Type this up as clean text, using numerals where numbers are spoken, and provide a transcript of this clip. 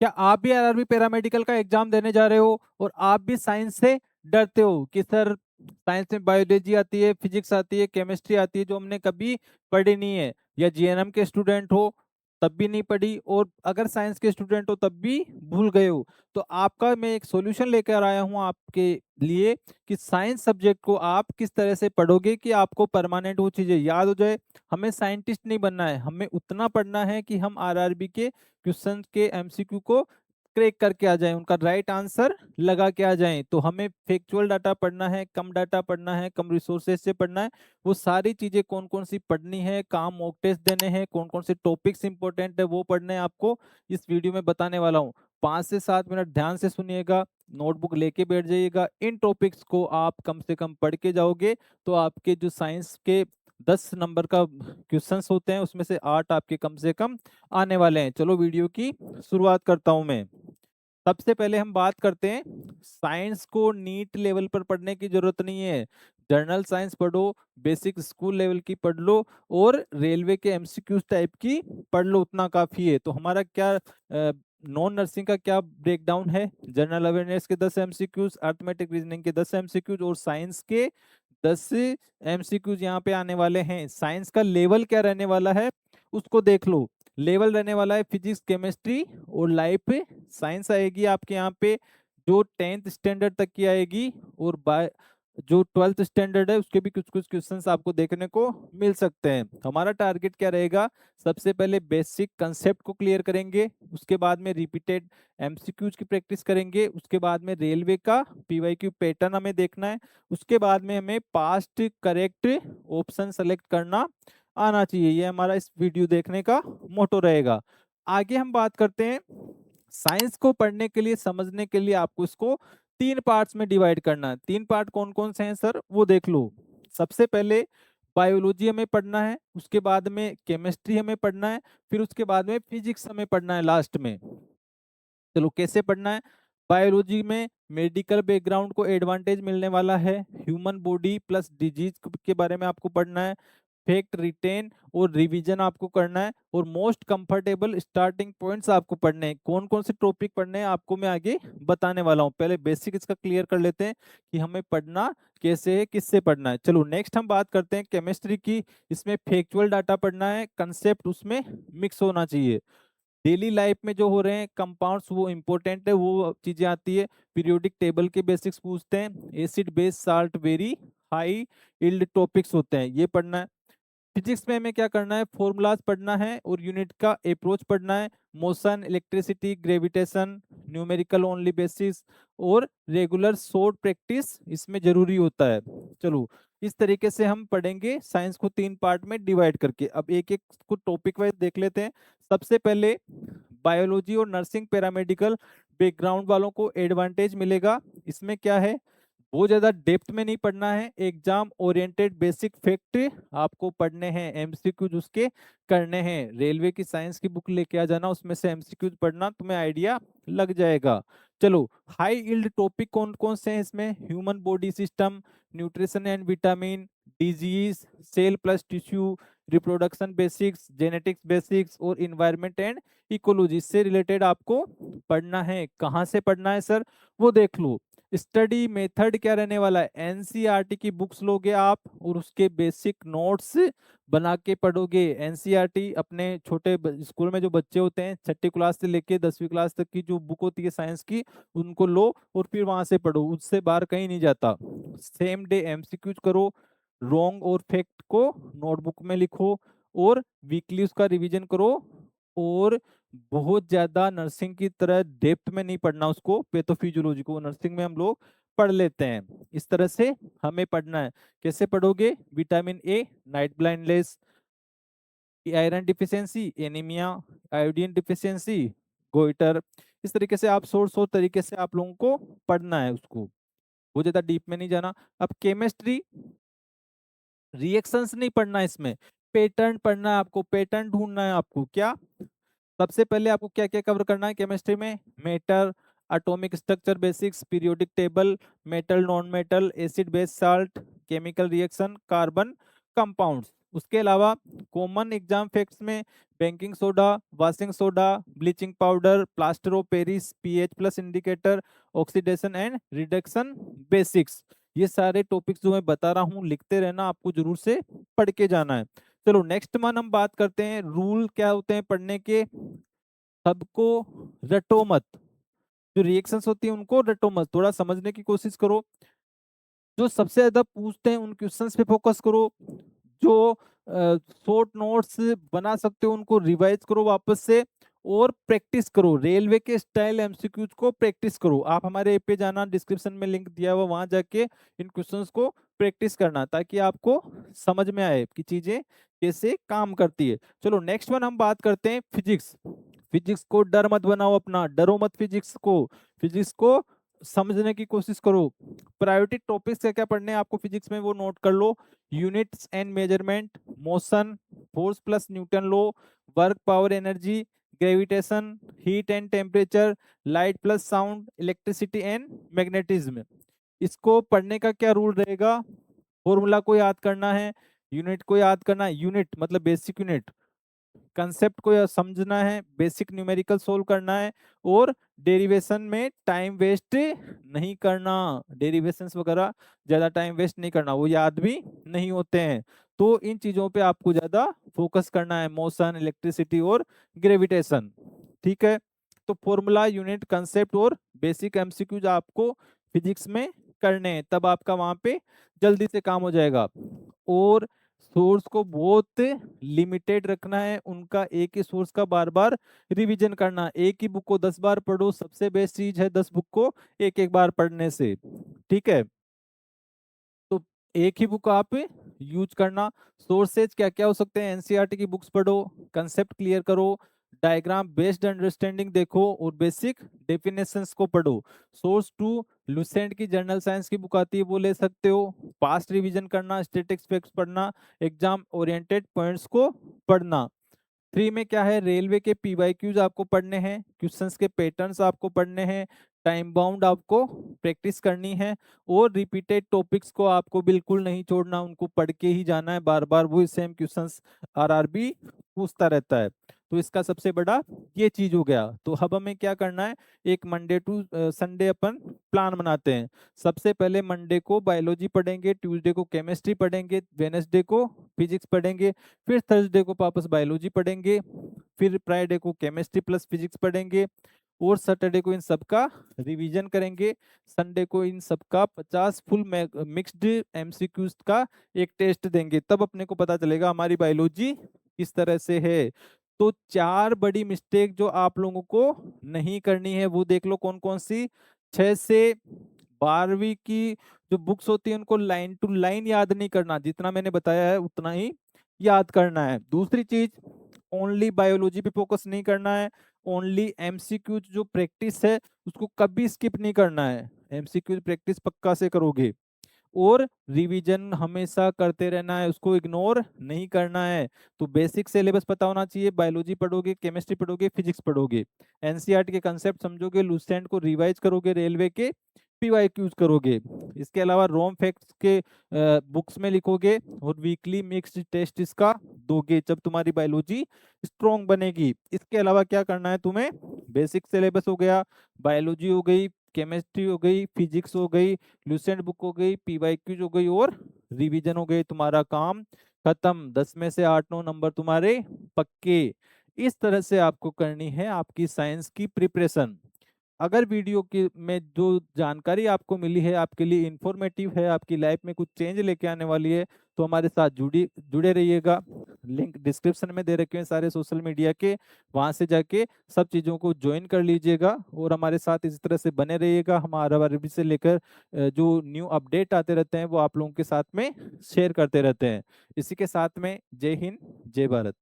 क्या आप भी आरआरबी पैरामेडिकल का एग्जाम देने जा रहे हो और आप भी साइंस से डरते हो कि सर साइंस में बायोलॉजी आती है, फिजिक्स आती है, केमिस्ट्री आती है जो हमने कभी पढ़ी नहीं है, या जीएनएम के स्टूडेंट हो तब भी नहीं पढ़ी, और अगर साइंस के स्टूडेंट हो तब भी भूल गए हो। तो आपका मैं एक सॉल्यूशन लेकर आया हूं आपके लिए कि साइंस सब्जेक्ट को आप किस तरह से पढ़ोगे कि आपको परमानेंट वो चीजें याद हो जाए। हमें साइंटिस्ट नहीं बनना है, हमें उतना पढ़ना है कि हम आरआरबी के क्वेश्चन के एमसीक्यू को क्रैक करके आ जाएं, उनका राइट आंसर लगा के आ जाएं। तो हमें फैक्चुअल डाटा पढ़ना है, कम डाटा पढ़ना है, कम रिसोर्सेज से पढ़ना है। वो सारी चीजें कौन कौन सी पढ़नी है, कहाँ मॉक टेस्ट देने हैं, कौन कौन से टॉपिक्स इंपॉर्टेंट है वो पढ़ने हैं, आपको इस वीडियो में बताने वाला हूँ। 5 से 7 मिनट ध्यान से सुनिएगा, नोटबुक लेके बैठ जाइएगा। इन टॉपिक्स को आप कम से कम पढ़ के जाओगे तो आपके जो साइंस के 10 नंबर का क्वेश्चंस होते हैं उसमें से 8 आपके कम से कम आने वाले हैं। चलो वीडियो की शुरुआत करता हूं मैं। सबसे पहले हम बात करते हैं, साइंस को नीट लेवल पर पढ़ने की जरूरत नहीं है। जर्नल साइंस पढ़ो, बेसिक स्कूल लेवल की पढ़ लो, और रेलवे के एमसीक्यूज टाइप की पढ़ लो, उतना काफी है। तो हमारा क्या नॉन नर्सिंग का क्या ब्रेकडाउन है? जनरल अवेयरनेस के 10 एमसीक्यूज, अर्थमेटिक रीजनिंग के 10 एमसीक्यूज, और साइंस के 10 एमसीक्यूज यहाँ पे आने वाले हैं। साइंस का लेवल क्या रहने वाला है उसको देख लो। लेवल रहने वाला है फिजिक्स, केमिस्ट्री और लाइफ साइंस आएगी आपके यहाँ पे, जो 10th स्टैंडर्ड तक की आएगी। और बाय जो 12th स्टैंडर्ड है उसके भी कुछ कुछ क्वेश्चंस आपको देखने को मिल सकते हैं। हमारा टारगेट क्या रहेगा? सबसे पहले बेसिक कंसेप्ट को क्लियर करेंगे, उसके बाद में रिपीटेड एमसीक्यूज की प्रैक्टिस करेंगे, उसके बाद में रेलवे का पीवाईक्यू पैटर्न हमें देखना है, उसके बाद में हमें पास्ट करेक्ट ऑप्शन सेलेक्ट करना आना चाहिए। ये हमारा इस वीडियो देखने का मोटो रहेगा। आगे हम बात करते हैं, साइंस को पढ़ने के लिए, समझने के लिए आपको इसको 3 पार्ट्स में डिवाइड करना है। 3 पार्ट कौन कौन से हैं सर वो देख लो। सबसे पहले बायोलॉजी हमें पढ़ना है, उसके बाद में केमिस्ट्री हमें पढ़ना है, फिर उसके बाद में फिजिक्स हमें पढ़ना है लास्ट में। चलो कैसे पढ़ना है? बायोलॉजी में मेडिकल बैकग्राउंड को एडवांटेज मिलने वाला है, ह्यूमन बॉडी प्लस डिजीज के बारे में आपको पढ़ना है, फैक्ट रिटेन और रिवीजन आपको करना है, और मोस्ट कंफर्टेबल स्टार्टिंग पॉइंट्स आपको पढ़ने हैं। कौन कौन से टॉपिक पढ़ने हैं आपको मैं आगे बताने वाला हूं। पहले बेसिक इसका क्लियर कर लेते हैं कि हमें पढ़ना कैसे है, किससे पढ़ना है। चलो नेक्स्ट हम बात करते हैं केमिस्ट्री की। इसमें फैक्चुअल डाटा पढ़ना है, कंसेप्ट उसमें मिक्स होना चाहिए। डेली लाइफ में जो हो रहे हैं कंपाउंड्स वो इंपॉर्टेंट है, वो चीजें आती है। पीरियोडिक टेबल के बेसिक्स पूछते हैं, acid base salt very high yield topics होते हैं, ये पढ़ना है। फिजिक्स में हमें क्या करना है? फॉर्मूलाज पढ़ना है और यूनिट का अप्रोच पढ़ना है। Motion, electricity, gravitation, numerical only basis और रेगुलर शॉर्ट प्रैक्टिस इसमें जरूरी होता है। चलो इस तरीके से हम पढ़ेंगे साइंस को 3 पार्ट में डिवाइड करके। अब एक एक को टॉपिक वाइज देख लेते हैं। सबसे पहले बायोलॉजी और नर्सिंग पैरामेडिकल बैकग्राउंड वालों को एडवांटेज मिलेगा। इसमें क्या है, बहुत ज्यादा डेप्थ में नहीं पढ़ना है, एग्जाम ओरिएंटेड बेसिक फैक्ट आपको पढ़ने हैं, एमसीक्यूज उसके करने हैं। रेलवे की साइंस की बुक लेके आ जाना, उसमें से एमसीक्यूज पढ़ना, तुम्हें आइडिया लग जाएगा। चलो हाई यील्ड टॉपिक कौन कौन से हैं इसमें? Human body system, nutrition and vitamin, disease, cell plus tissue, reproduction basics, genetics basics और इन्वायरमेंट एंड इकोलॉजी से रिलेटेड आपको पढ़ना है। कहाँ से पढ़ना है सर वो देख लो। स्टडी मेथड क्या रहने वाला है? एनसीईआरटी की बुक्स लोगे आप और उसके बेसिक नोट्स बना के पढ़ोगे। एनसीईआरटी अपने छोटे स्कूल में जो बच्चे होते हैं 6ठी क्लास से लेके 10वीं क्लास तक की जो बुक होती है साइंस की, उनको लो और फिर वहां से पढ़ो, उससे बाहर कहीं नहीं जाता। सेम डे एमसीक्यूज करो, रॉन्ग और फैक्ट को नोटबुक में लिखो, और वीकली उसका रिवीजन करो। और बहुत ज्यादा नर्सिंग की तरह डेप्थ में नहीं पढ़ना उसको, पैथोफिजियोलॉजी को नर्सिंग में हम लोग पढ़ लेते हैं। इस तरह से हमें पढ़ना है। कैसे पढ़ोगे? Vitamin A, night blindness, iron deficiency, anaemia, iodine deficiency, goitre. इस तरीके से आप सोर्स तरीके से आप लोगों को पढ़ना है उसको, बहुत ज्यादा डीप में नहीं जाना। अब केमिस्ट्री, रिएक्शंस नहीं पढ़ना, इसमें पैटर्न पढ़ना है आपको, पैटर्न ढूंढना है आपको। क्या सबसे पहले आपको क्या क्या कवर करना है केमिस्ट्री में? Matter, atomic structure basics, periodic table, metal non metal, acid base salt, chemical reaction, carbon compounds. उसके अलावा कॉमन एग्जाम फैक्ट्स में baking soda, washing soda, bleaching powder, plaster of Paris, pH plus indicator, oxidation and reduction basics, ये सारे topics जो मैं बता रहा हूँ लिखते रहना, आपको जरूर से पढ़ के जाना है। चलो नेक्स्ट वन हम बात करते हैं, रूल क्या होते हैं पढ़ने के। सबको रटो मत, जो रिएक्शंस होती है उनको रटो मत, थोड़ा समझने की कोशिश करो। जो सबसे ज्यादा पूछते हैं उन क्वेश्चंस पे फोकस करो। जो शॉर्ट नोट्स बना सकते हो उनको रिवाइज करो वापस से, और प्रैक्टिस करो, रेलवे के स्टाइल एमसीक्यूज को प्रैक्टिस करो। आप हमारे ऐप पे जाना, डिस्क्रिप्शन में लिंक दिया हुआ, वहां जाके इन क्वेश्चंस को प्रैक्टिस करना, ताकि आपको समझ में आए कि चीजें कैसे काम करती है। चलो नेक्स्ट वन हम बात करते हैं फिजिक्स। फिजिक्स को डर मत बनाओ अपना, डरो मत फिजिक्स को, फिजिक्स को समझने की कोशिश करो। प्रायोरिटी टॉपिक्स क्या क्या पढ़ने हैं आपको फिजिक्स में, वो नोट कर लो। Units and measurement, motion, force plus Newton law, work power energy, gravitation, heat and temperature, light plus sound, electricity and magnetism. इसको पढ़ने का क्या रूल रहेगा, फॉर्मूला को याद करना है, यूनिट को याद करना है, यूनिट मतलब बेसिक यूनिट, कंसेप्ट को समझना है, बेसिक न्यूमेरिकल सोल्व करना है, और डेरिवेशन में टाइम वेस्ट नहीं करना, डेरिवेशंस वगैरह ज्यादा टाइम वेस्ट नहीं करना, वो याद भी नहीं होते हैं। तो इन चीजों पे आपको ज्यादा फोकस करना है, मोशन, इलेक्ट्रिसिटी और ग्रेविटेशन। ठीक है, तो फॉर्मूला, यूनिट, कंसेप्ट और बेसिक एमसीक्यूज आपको फिजिक्स में करने हैं, तब आपका वहां पे जल्दी से काम हो जाएगा। और सोर्स को बहुत लिमिटेड रखना है, उनका एक ही सोर्स का बार बार रिवीजन करना, एक ही बुक को 10 बार पढ़ो, सबसे बेस्ट चीज है 10 बुक को एक एक बार पढ़ने से। ठीक है, तो एक ही बुक आप यूज करना। सोर्सेज क्या क्या हो सकते हैं, एनसीईआरटी की बुक्स पढ़ो, कंसेप्ट क्लियर करो, डायग्राम बेस्ड अंडरस्टैंडिंग देखो, और बेसिक डेफिनेशंस को पढ़ो। सोर्स टू, लुसेंट की जर्नल साइंस की बुक आती है वो ले सकते हो। पास्ट रिवीजन करना, स्टैटिस्टिक्स फैक्ट्स पढ़ना, एग्जाम ओरिएंटेड पॉइंट्स को पढ़ना। 3 में क्या है, रेलवे के पीवाईक्यूज आपको पढ़ने हैं, क्वेश्चंस के पैटर्न्स आपको पढ़ने हैं, टाइम बाउंड आपको प्रैक्टिस करनी है, और रिपीटेड टॉपिक्स को आपको बिल्कुल नहीं छोड़ना, उनको पढ़ के ही जाना है, बार बार वही सेम क्वेश्चंस आरआरबी पूछता रहता है। तो इसका सबसे बड़ा ये चीज हो गया। तो अब हमें क्या करना है, एक मंडे टू संडे अपन प्लान बनाते हैं। सबसे पहले मंडे को बायोलॉजी पढ़ेंगे, ट्यूसडे को केमिस्ट्री पढ़ेंगे, वेडनेसडे को फिजिक्स पढ़ेंगे, फिर थर्सडे को वापस बायोलॉजी पढ़ेंगे, फिर फ्राइडे को केमिस्ट्री प्लस फिजिक्स पढ़ेंगे, और सैटरडे को इन सबका रिवीजन करेंगे। संडे को इन सबका 50 फुल मिक्स्ड एमसीक्यूज का एक टेस्ट देंगे, तब अपने को पता चलेगा हमारी बायोलॉजी किस तरह से है। तो 4 बड़ी मिस्टेक जो आप लोगों को नहीं करनी है वो देख लो कौन कौन सी। 6 से 12वीं की जो बुक्स होती है उनको लाइन टू लाइन याद नहीं करना, जितना मैंने बताया है उतना ही याद करना है। दूसरी चीज, ओनली बायोलॉजी पे फोकस नहीं करना है, ओनली एमसीक्यू जो प्रैक्टिस है उसको कभी स्किप नहीं करना है, एमसीक्यू प्रैक्टिस पक्का से करोगे, और रिवीजन हमेशा करते रहना है, उसको इग्नोर नहीं करना है। तो बेसिक सिलेबस पता होना चाहिए, बायोलॉजी पढ़ोगे, केमिस्ट्री पढ़ोगे, फिजिक्स पढ़ोगे, एनसीईआरटी के कंसेप्ट समझोगे, लुसेंट को रिवाइज करोगे, रेलवे के पीवाईक्यूज करोगे। इसके अलावा रोम फैक्ट्स के बुक्स में लिखोगे, और वीकली मिक्स्ड टेस्ट इसका दोगे, जब तुम्हारी बायोलॉजी स्ट्रॉन्ग बनेगी। इसके अलावा क्या करना है तुम्हें, बेसिक सिलेबस हो गया, बायोलॉजी हो गई, केमिस्ट्री हो गई, फिजिक्स हो गई, लुसेंट बुक हो गई, पीवाईक्यूज हो गई, और रिवीजन हो गई, तुम्हारा काम खत्म। 10 में से 8-9 नंबर तुम्हारे पक्के। इस तरह से आपको करनी है आपकी साइंस की प्रिपरेशन। अगर वीडियो की में जो जानकारी आपको मिली है आपके लिए इंफॉर्मेटिव है, आपकी लाइफ में कुछ चेंज लेके आने वाली है, तो हमारे साथ जुड़े रहिएगा। लिंक डिस्क्रिप्शन में दे रखे हैं सारे सोशल मीडिया के, वहां से जाके सब चीज़ों को ज्वाइन कर लीजिएगा, और हमारे साथ इस तरह से बने रहिएगा। हमारा अरबी से लेकर जो न्यू अपडेट आते रहते हैं वो आप लोगों के साथ में शेयर करते रहते हैं। इसी के साथ में जय हिंद, जय भारत।